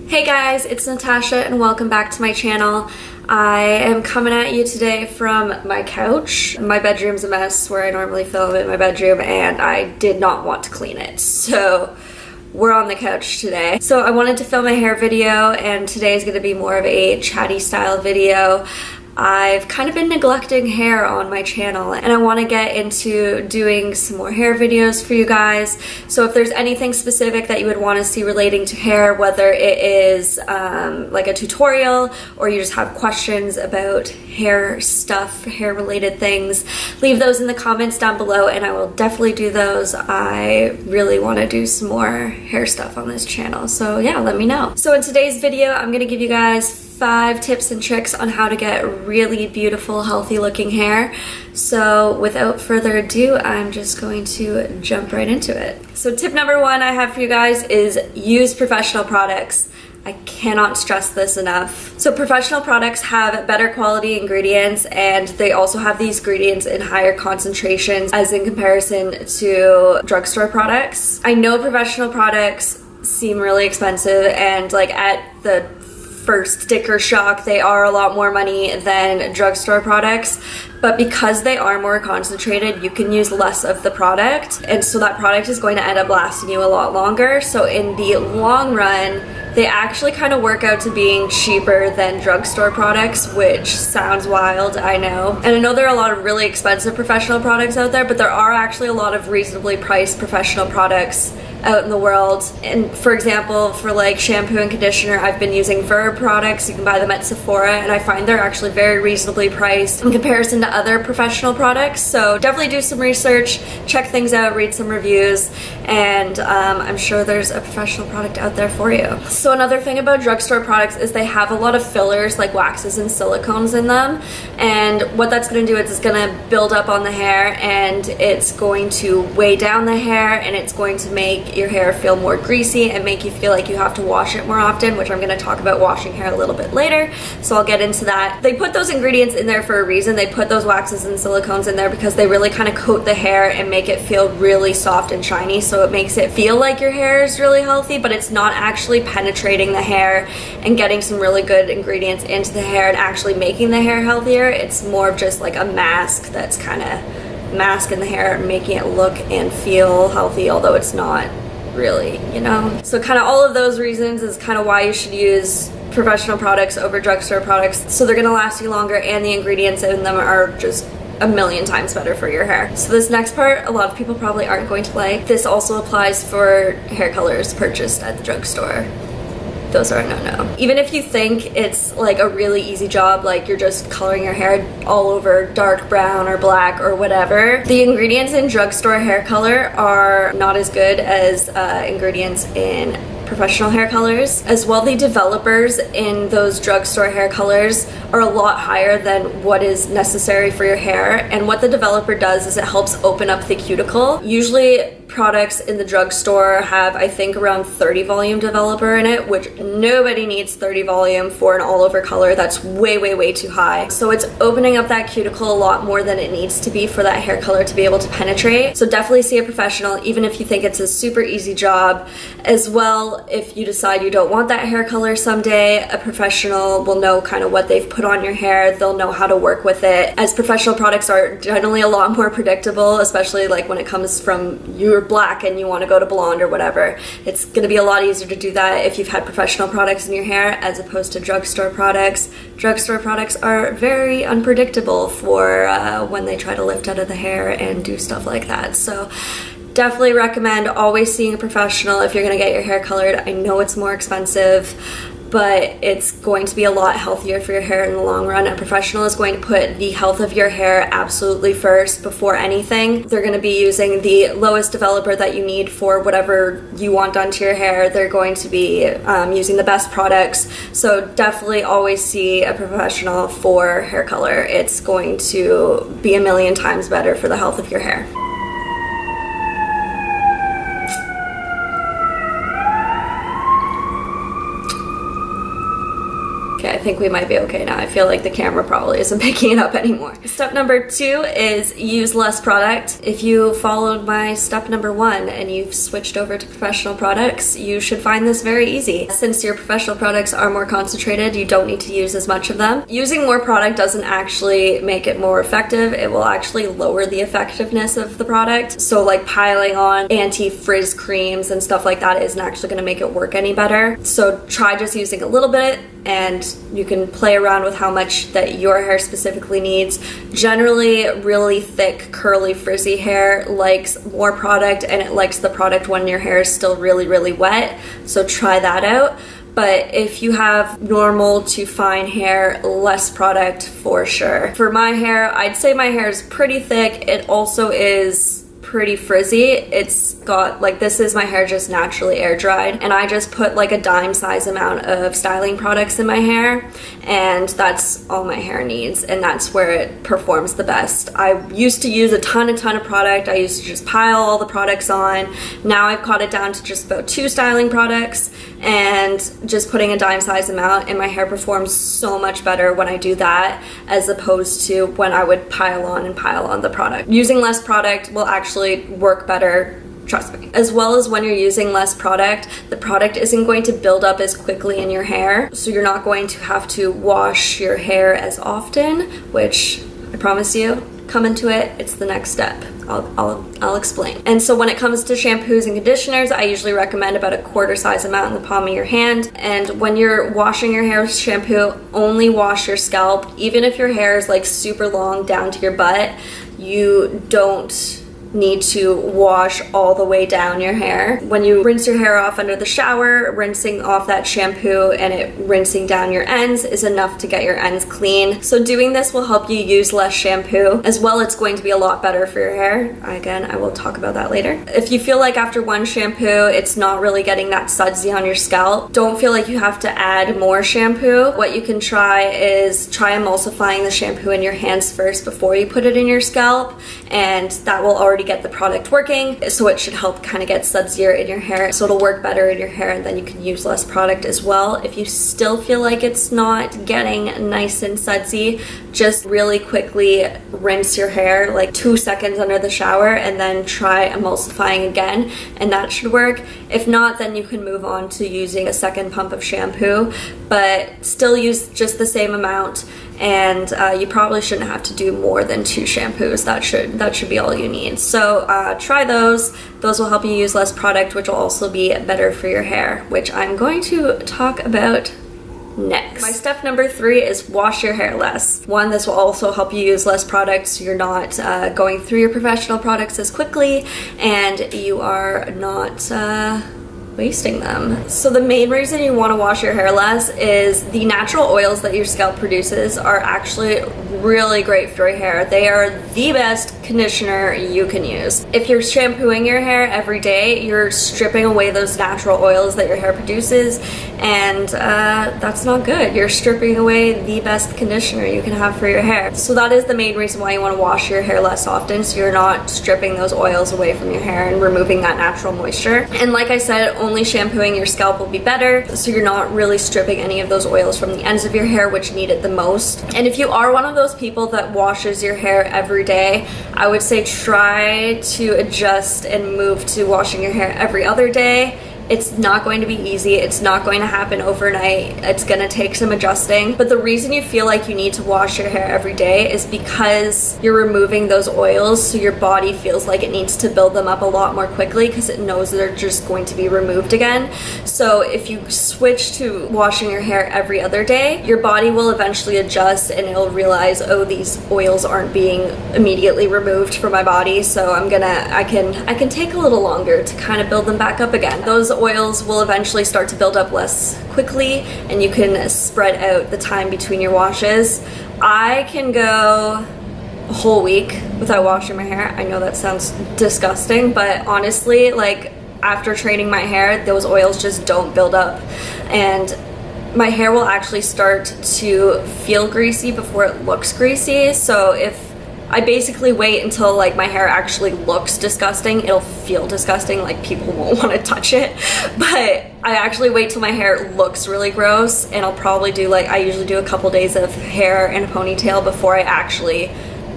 Hey guys, it's Natasha and welcome back to my channel. I am coming at you today from my couch. My bedroom's a mess where I normally film in my bedroom and I did not want to clean it. So we're on the couch today. So I wanted to film a hair video and today is going to be more of a chatty style video. I've kind of been neglecting hair on my channel and I want to get into doing some more hair videos for you guys. So if there's anything specific that you would want to see relating to hair, whether it is like a tutorial or you just have questions about hair stuff, hair related things, leave those in the comments down below and I will definitely do those. I really want to do some more hair stuff on this channel. So yeah, let me know. So in today's video, I'm going to give you guys 5 tips and tricks on how to get really beautiful, healthy looking hair. So without further ado, I'm just going to jump right into it. So tip number 1 I have for you guys is use professional products. I cannot stress this enough. So professional products have better quality ingredients and they also have these ingredients in higher concentrations as in comparison to drugstore products. I know professional products seem really expensive and like at the first sticker shock they are a lot more money than drugstore products, but because they are more concentrated you can use less of the product and so that product is going to end up lasting you a lot longer. So in the long run they actually kind of work out to being cheaper than drugstore products, which sounds wild, I know. And I know there are a lot of really expensive professional products out there, but there are actually a lot of reasonably priced professional products out in the world. And for example, for like shampoo and conditioner, I've been using Verb products. You can buy them at Sephora and I find they're actually very reasonably priced in comparison to other professional products. So definitely do some research, check things out, read some reviews, and I'm sure there's a professional product out there for you. So another thing about drugstore products is they have a lot of fillers like waxes and silicones in them, and what that's going to do is it's going to build up on the hair and it's going to weigh down the hair and it's going to make your hair feel more greasy and make you feel like you have to wash it more often, which I'm going to talk about washing hair a little bit later, so I'll get into that. They put those ingredients in there for a reason. They put those waxes and silicones in there because they really kind of coat the hair and make it feel really soft and shiny, so it makes it feel like your hair is really healthy, but it's not actually penetrating the hair and getting some really good ingredients into the hair and actually making the hair healthier. It's more of just like a mask that's kind of masking the hair and making it look and feel healthy, although it's not really, you know. So kind of all of those reasons is kind of why you should use professional products over drugstore products. So they're going to last you longer and the ingredients in them are just a million times better for your hair. So this next part, a lot of people probably aren't going to like. This also applies for hair colors purchased at the drugstore. Those are a no-no. Even if you think it's like a really easy job, like you're just coloring your hair all over dark brown or black or whatever, the ingredients in drugstore hair color are not as good as ingredients in professional hair colors. As well, the developers in those drugstore hair colors are a lot higher than what is necessary for your hair, and what the developer does is it helps open up the cuticle. Usually products in the drugstore have, I think, around 30 volume developer in it, which nobody needs 30 volume for an all over color. That's way too high. So it's opening up that cuticle a lot more than it needs to be for that hair color to be able to penetrate. So definitely see a professional, even if you think it's a super easy job. As well, if you decide you don't want that hair color someday, a professional will know kind of what they've put on your hair. They'll know how to work with it, as professional products are generally a lot more predictable, especially like when it comes from you're black and you want to go to blonde or whatever. It's going to be a lot easier to do that if you've had professional products in your hair as opposed to drugstore products. Drugstore products are very unpredictable for when they try to lift out of the hair and do stuff like that. So definitely recommend always seeing a professional if you're going to get your hair colored. I know it's more expensive, but it's going to be a lot healthier for your hair in the long run. A professional is going to put the health of your hair absolutely first before anything. They're going to be using the lowest developer that you need for whatever you want done to your hair. They're going to be using the best products. So definitely always see a professional for hair color. It's going to be a million times better for the health of your hair. Okay, I think we might be okay now. I feel like the camera probably isn't picking it up anymore. Step number 2 is use less product. If you followed my step number 1 and you've switched over to professional products, you should find this very easy. Since your professional products are more concentrated, you don't need to use as much of them. Using more product doesn't actually make it more effective. It will actually lower the effectiveness of the product. So like piling on anti-frizz creams and stuff like that isn't actually going to make it work any better. So try just using a little bit, and you can play around with how much that your hair specifically needs. Generally, really thick, curly, frizzy hair likes more product, and it likes the product when your hair is still really, really wet. So try that out. But if you have normal to fine hair, less product for sure. For my hair, I'd say my hair is pretty thick. It also is pretty frizzy. It's got like, this is my hair just naturally air dried, and I just put like a dime size amount of styling products in my hair, and that's all my hair needs, and that's where it performs the best. I used to use a ton of product. I used to just pile all the products on. Now I've cut it down to just about 2 styling products and just putting a dime size amount, and my hair performs so much better when I do that as opposed to when I would pile on the product. Using less product will actually work better, trust me. As well as when you're using less product, the product isn't going to build up as quickly in your hair, so you're not going to have to wash your hair as often, which I promise you, come into it, it's the next step. I'll explain. And so when it comes to shampoos and conditioners, I usually recommend about a quarter size amount in the palm of your hand. And when you're washing your hair with shampoo, only wash your scalp. Even if your hair is like super long down to your butt, you don't need to wash all the way down your hair. When you rinse your hair off under the shower, rinsing off that shampoo and it rinsing down your ends is enough to get your ends clean. So doing this will help you use less shampoo. As well, it's going to be a lot better for your hair. Again, I will talk about that later. If you feel like after one shampoo, it's not really getting that sudsy on your scalp, don't feel like you have to add more shampoo. What you can try is try emulsifying the shampoo in your hands first before you put it in your scalp, and that will already get the product working, so it should help kind of get sudsier in your hair, so it'll work better in your hair, and then you can use less product as well. If you still feel like it's not getting nice and sudsy, just really quickly rinse your hair like 2 seconds under the shower and then try emulsifying again, and that should work. If not, then you can move on to using a second pump of shampoo, but still use just the same amount, and you probably shouldn't have to do more than 2 shampoos. That should be all you need. So try those. Those will help you use less product, which will also be better for your hair, which I'm going to talk about next. My step number 3 is wash your hair less. One, this will also help you use less product, so you're not going through your professional products as quickly, and you are not wasting them. So the main reason you want to wash your hair less is the natural oils that your scalp produces are actually really great for your hair. They are the best conditioner you can use. If you're shampooing your hair every day, you're stripping away those natural oils that your hair produces, and that's not good. You're stripping away the best conditioner you can have for your hair. So that is the main reason why you want to wash your hair less often, so you're not stripping those oils away from your hair and removing that natural moisture. And like I said, only shampooing your scalp will be better, so you're not really stripping any of those oils from the ends of your hair, which need it the most. And if you are one of those people that washes your hair every day, I would say try to adjust and move to washing your hair every other day. It's not going to be easy. It's not going to happen overnight. It's going to take some adjusting. But the reason you feel like you need to wash your hair every day is because you're removing those oils, so your body feels like it needs to build them up a lot more quickly because it knows they're just going to be removed again. So if you switch to washing your hair every other day, your body will eventually adjust and it'll realize, oh, these oils aren't being immediately removed from my body, so I can take a little longer to kind of build them back up again. Those oils will eventually start to build up less quickly, and you can spread out the time between your washes. I can go a whole week without washing my hair. I know that sounds disgusting, but honestly, like after training my hair, those oils just don't build up, and my hair will actually start to feel greasy before it looks greasy. So if I basically wait until like my hair actually looks disgusting. It'll feel disgusting, like people won't want to touch it, but I actually wait till my hair looks really gross, and I'll probably do like, I usually do a couple days of hair and a ponytail before I actually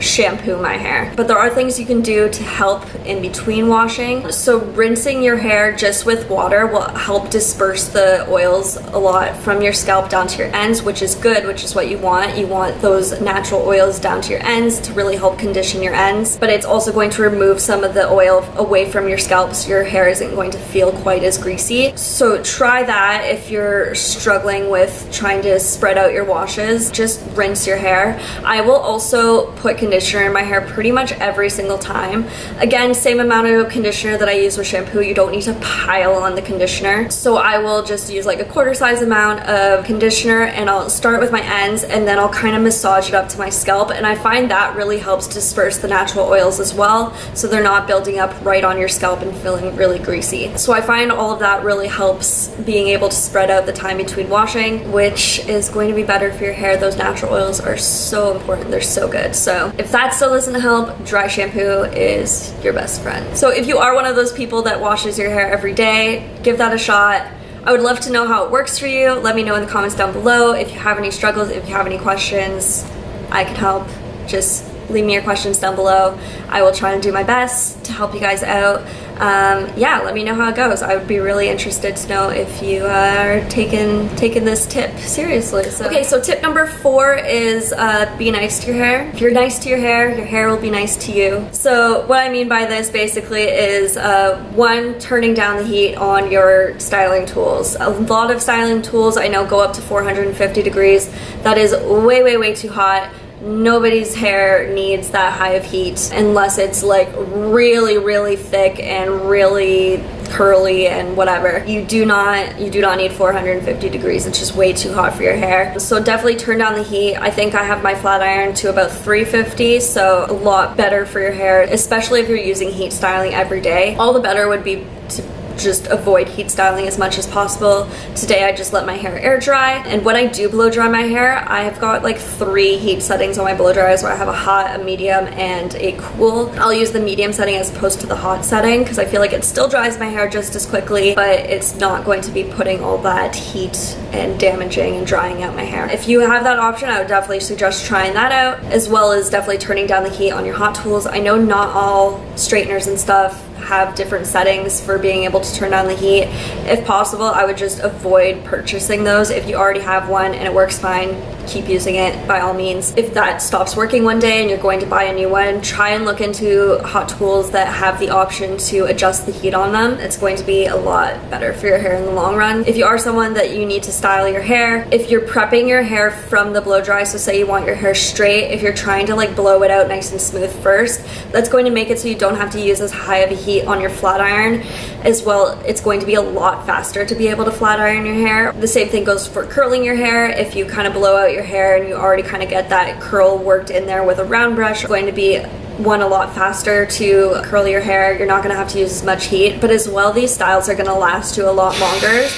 shampoo my hair. But there are things you can do to help in between washing. So rinsing your hair just with water will help disperse the oils a lot from your scalp down to your ends, which is good, which is what you want. You want those natural oils down to your ends to really help condition your ends, but it's also going to remove some of the oil away from your scalp, so your hair isn't going to feel quite as greasy. So try that if you're struggling with trying to spread out your washes. Just rinse your hair. I will also put conditioner in my hair pretty much every single time. Again, same amount of conditioner that I use with shampoo. You don't need to pile on the conditioner. So I will just use like a quarter size amount of conditioner, and I'll start with my ends, and then I'll kind of massage it up to my scalp, and I find that really helps disperse the natural oils as well, so they're not building up right on your scalp and feeling really greasy. So I find all of that really helps being able to spread out the time between washing, which is going to be better for your hair. Those natural oils are so important. They're so good. So if that still doesn't help, dry shampoo is your best friend. So if you are one of those people that washes your hair every day, give that a shot. I would love to know how it works for you. Let me know in the comments down below. If you have any struggles, if you have any questions, I can help. Just leave me your questions down below. I will try and do my best to help you guys out. Yeah, let me know how it goes. I would be really interested to know if you are taking this tip seriously. Okay, so tip number 4 is be nice to your hair. If you're nice to your hair will be nice to you. So what I mean by this basically is 1, turning down the heat on your styling tools. A lot of styling tools I know go up to 450 degrees. That is way too hot. Nobody's hair needs that high of heat unless it's like really thick and really curly and whatever. You do not need 450 degrees. It's just way too hot for your hair. So definitely turn down the heat. I think I have my flat iron to about 350, so a lot better for your hair, especially if you're using heat styling every day. All the better would be to just avoid heat styling as much as possible. Today I just let my hair air dry, and when I do blow dry my hair, I've got like 3 heat settings on my blow dryers, where I have a hot, a medium, and a cool. I'll use the medium setting as opposed to the hot setting because I feel like it still dries my hair just as quickly, but it's not going to be putting all that heat and damaging and drying out my hair. If you have that option, I would definitely suggest trying that out, as well as definitely turning down the heat on your hot tools. I know not all straighteners and stuff have different settings for being able to turn down the heat. If possible, I would just avoid purchasing those. If you already have one and it works fine, keep using it by all means. If that stops working one day and you're going to buy a new one, try and look into hot tools that have the option to adjust the heat on them. It's going to be a lot better for your hair in the long run. If you are someone that you need to style your hair, if you're prepping your hair from the blow dry, so say you want your hair straight, if you're trying to like blow it out nice and smooth first, that's going to make it so you don't have to use as high of a heat on your flat iron. As well, it's going to be a lot faster to be able to flat iron your hair. The same thing goes for curling your hair. If you kind of blow out your hair and you already kind of get that curl worked in there with a round brush, it's going to be a lot faster to curl your hair. You're not going to have to use as much heat, but as well, these styles are going to last you a lot longer.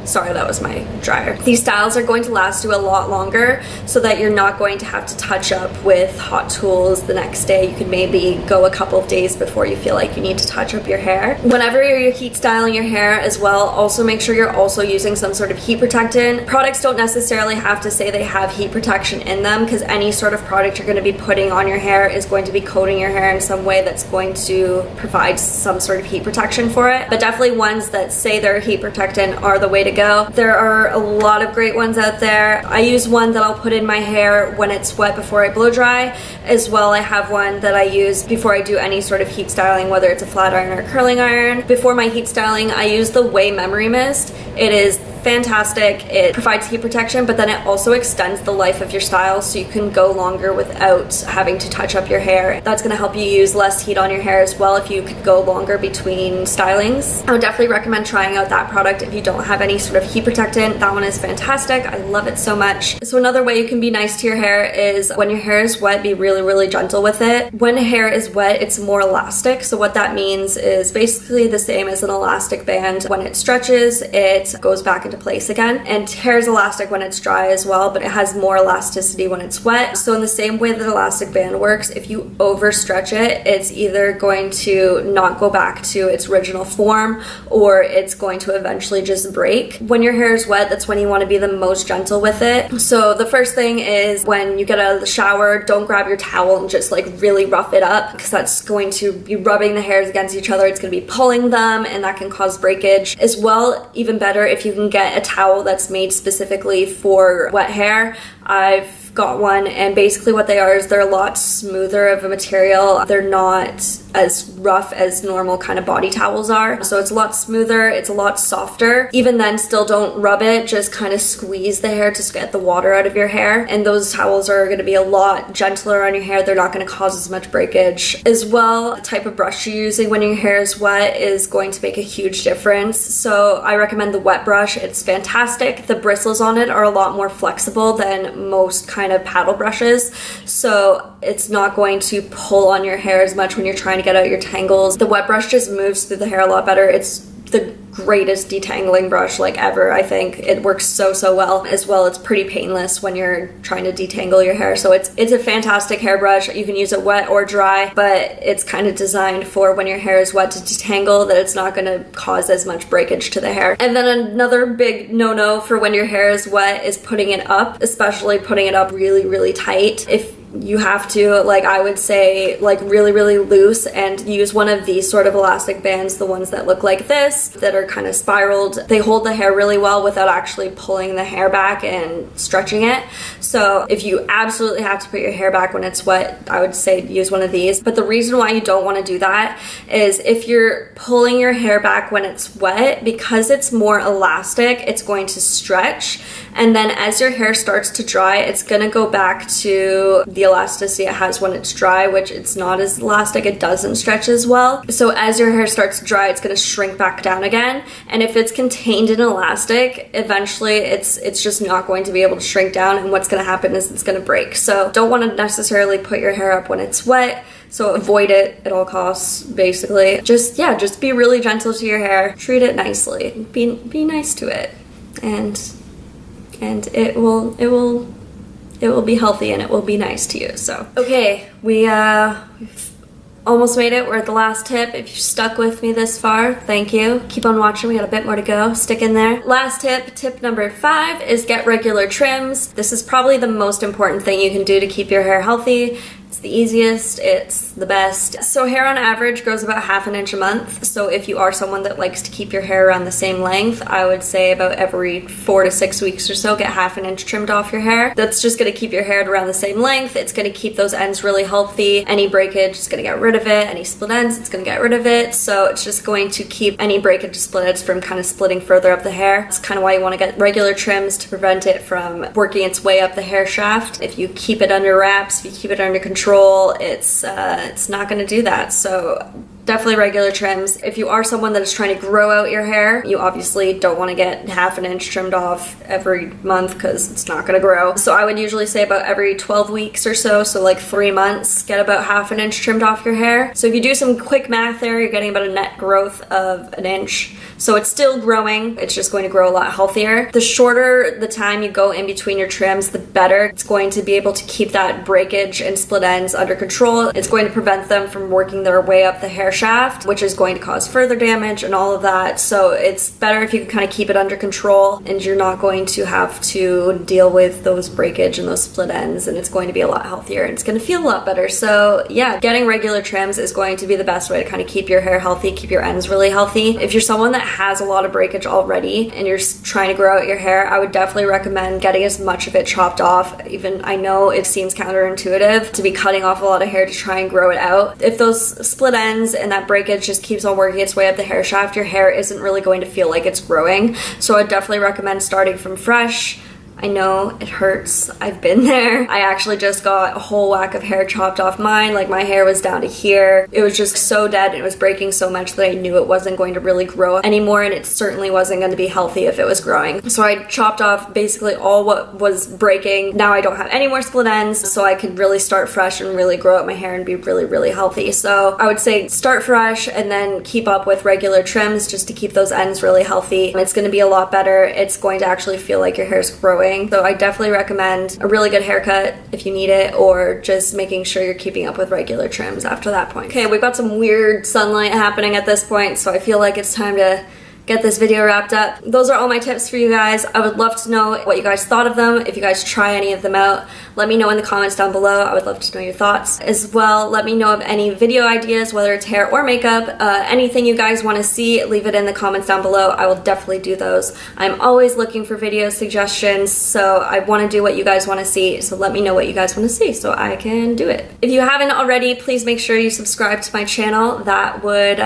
Sorry, that was my dryer. These styles are going to last you a lot longer, so that you're not going to have to touch up with hot tools the next day. You could maybe go a couple of days before you feel like you need to touch up your hair. Whenever you're heat styling your hair as well, also make sure you're also using some sort of heat protectant. Products don't necessarily have to say they have heat protection in them, because any sort of product you're going to be putting on your hair is going to be coating your hair in some way that's going to provide some sort of heat protection for it. But definitely ones that say they're heat protectant are the way to go. There are a lot of great ones out there. I use one that I'll put in my hair when it's wet before I blow dry. As well, I have one that I use before I do any sort of heat styling, whether it's a flat iron or a curling iron. Before my heat styling, I use the Way Memory Mist. It is fantastic. It provides heat protection, but then it also extends the life of your style, so you can go longer without having to touch up your hair. That's going to help you use less heat on your hair as well if you could go longer between stylings. I would definitely recommend trying out that product if you don't have any sort of heat protectant. That one is fantastic. I love it so much. So another way you can be nice to your hair is when your hair is wet, be really gentle with it. When hair is wet, it's more elastic. So what that means is basically the same as an elastic band. When it stretches, it goes back into into place again. And hair is elastic when it's dry as well, but it has more elasticity when it's wet. So in the same way that elastic band works, if you overstretch it, it's either going to not go back to its original form, or it's going to eventually just break. When your hair is wet, that's when you want to be the most gentle with it. So the first thing is, when you get out of the shower, don't grab your towel and just like really rough it up, because that's going to be rubbing the hairs against each other. It's going to be pulling them, and that can cause breakage. As well, even better if you can get a towel that's made specifically for wet hair. I've got one, and basically what they are is they're a lot smoother of a material. They're not as rough as normal kind of body towels are. So it's a lot smoother, it's a lot softer. Even then, still don't rub it, just kind of squeeze the hair to get the water out of your hair. And those towels are going to be a lot gentler on your hair. They're not going to cause as much breakage. As well, the type of brush you're using when your hair is wet is going to make a huge difference. So I recommend the wet brush. It's fantastic. The bristles on it are a lot more flexible than most kind of paddle brushes, so it's not going to pull on your hair as much when you're trying to get out your tangles. The wet brush just moves through the hair a lot better. It's the greatest detangling brush like ever. I think it works so well. As well, it's pretty painless when you're trying to detangle your hair, so it's a fantastic hairbrush. You can use it wet or dry, but it's kind of designed for when your hair is wet to detangle, that it's not going to cause as much breakage to the hair. And then another big no-no for when your hair is wet is putting it up, especially putting it up really tight. If you have to, like, I would say, like, really loose, and use one of these sort of elastic bands, the ones that look like this, that are kind of spiraled. They hold the hair really well without actually pulling the hair back and stretching it. So if you absolutely have to put your hair back when it's wet, I would say use one of these. But the reason why you don't want to do that is if you're pulling your hair back when it's wet, because it's more elastic, it's going to stretch, and then as your hair starts to dry, it's going to go back to the elasticity it has when it's dry, which it's not as elastic. It doesn't stretch as well. So as your hair starts to dry, it's going to shrink back down again, and if it's contained in elastic, eventually it's just not going to be able to shrink down, and what's going to happen is it's going to break. So don't want to necessarily put your hair up when it's wet. So avoid it at all costs, basically. Just be really gentle to your hair. Treat it nicely. Be nice to it, and it will be healthy, and it will be nice to you. So okay, we've almost made it. We're at the last tip. If you stuck with me this far, thank you. Keep on watching. We got a bit more to go. Stick in there. Last tip number 5 is get regular trims. This is probably the most important thing you can do to keep your hair healthy. It's the easiest, it's the best. So hair on average grows about ½ inch a month. So if you are someone that likes to keep your hair around the same length, I would say about every 4 to 6 weeks or so, get ½ inch trimmed off your hair. That's just gonna keep your hair around the same length. It's gonna keep those ends really healthy. Any breakage, it's gonna get rid of it. Any split ends, it's gonna get rid of it. So it's just going to keep any breakage split ends from kind of splitting further up the hair. That's kind of why you wanna get regular trims, to prevent it from working its way up the hair shaft. If you keep it under wraps, if you keep it under control, it's not going to do that. So definitely regular trims. If you are someone that is trying to grow out your hair, you obviously don't want to get ½ inch trimmed off every month, because it's not going to grow. So I would usually say about every 12 weeks or so, so like 3 months, get about ½ inch trimmed off your hair. So if you do some quick math there, you're getting about a net growth of 1 inch. So it's still growing, it's just going to grow a lot healthier. The shorter the time you go in between your trims, the better. It's going to be able to keep that breakage and split ends under control. It's going to prevent them from working their way up the hair shaft, which is going to cause further damage and all of that. So it's better if you can kind of keep it under control, and you're not going to have to deal with those breakage and those split ends, and it's going to be a lot healthier, and it's going to feel a lot better. So yeah, getting regular trims is going to be the best way to kind of keep your hair healthy, keep your ends really healthy. If you're someone that has a lot of breakage already and you're trying to grow out your hair, I would definitely recommend getting as much of it chopped off. Even I know it seems counterintuitive to be cutting off a lot of hair to try and grow it out. If those split ends and that breakage just keeps on working its way up the hair shaft, your hair isn't really going to feel like it's growing. So I'd definitely recommend starting from fresh, I know it hurts. I've been there. I actually just got a whole whack of hair chopped off mine. Like my hair was down to here. It was just so dead and it was breaking so much that I knew it wasn't going to really grow anymore, and it certainly wasn't going to be healthy if it was growing. So I chopped off basically all what was breaking. Now I don't have any more split ends, so I could really start fresh and really grow out my hair and be really healthy. So I would say start fresh and then keep up with regular trims just to keep those ends really healthy. It's going to be a lot better. It's going to actually feel like your hair's growing. So I definitely recommend a really good haircut if you need it, or just making sure you're keeping up with regular trims after that point. Okay, we've got some weird sunlight happening at this point, so I feel like it's time to get this video wrapped up. Those are all my tips for you guys. I would love to know what you guys thought of them. If you guys try any of them out, let me know in the comments down below. I would love to know your thoughts. As well, let me know of any video ideas, whether it's hair or makeup. Anything you guys want to see, leave it in the comments down below. I will definitely do those. I'm always looking for video suggestions, so I want to do what you guys want to see. So let me know what you guys want to see so I can do it. If you haven't already, please make sure you subscribe to my channel. That would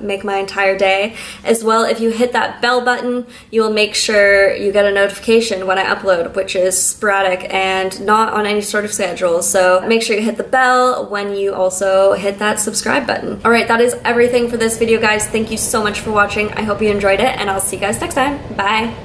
make my entire day. As well, if you hit that bell button, you will make sure you get a notification when I upload, which is sporadic and not on any sort of schedule. So make sure you hit the bell when you also hit that subscribe button. All right, that is everything for this video, guys. Thank you so much for watching. I hope you enjoyed it, and I'll see you guys next time. Bye.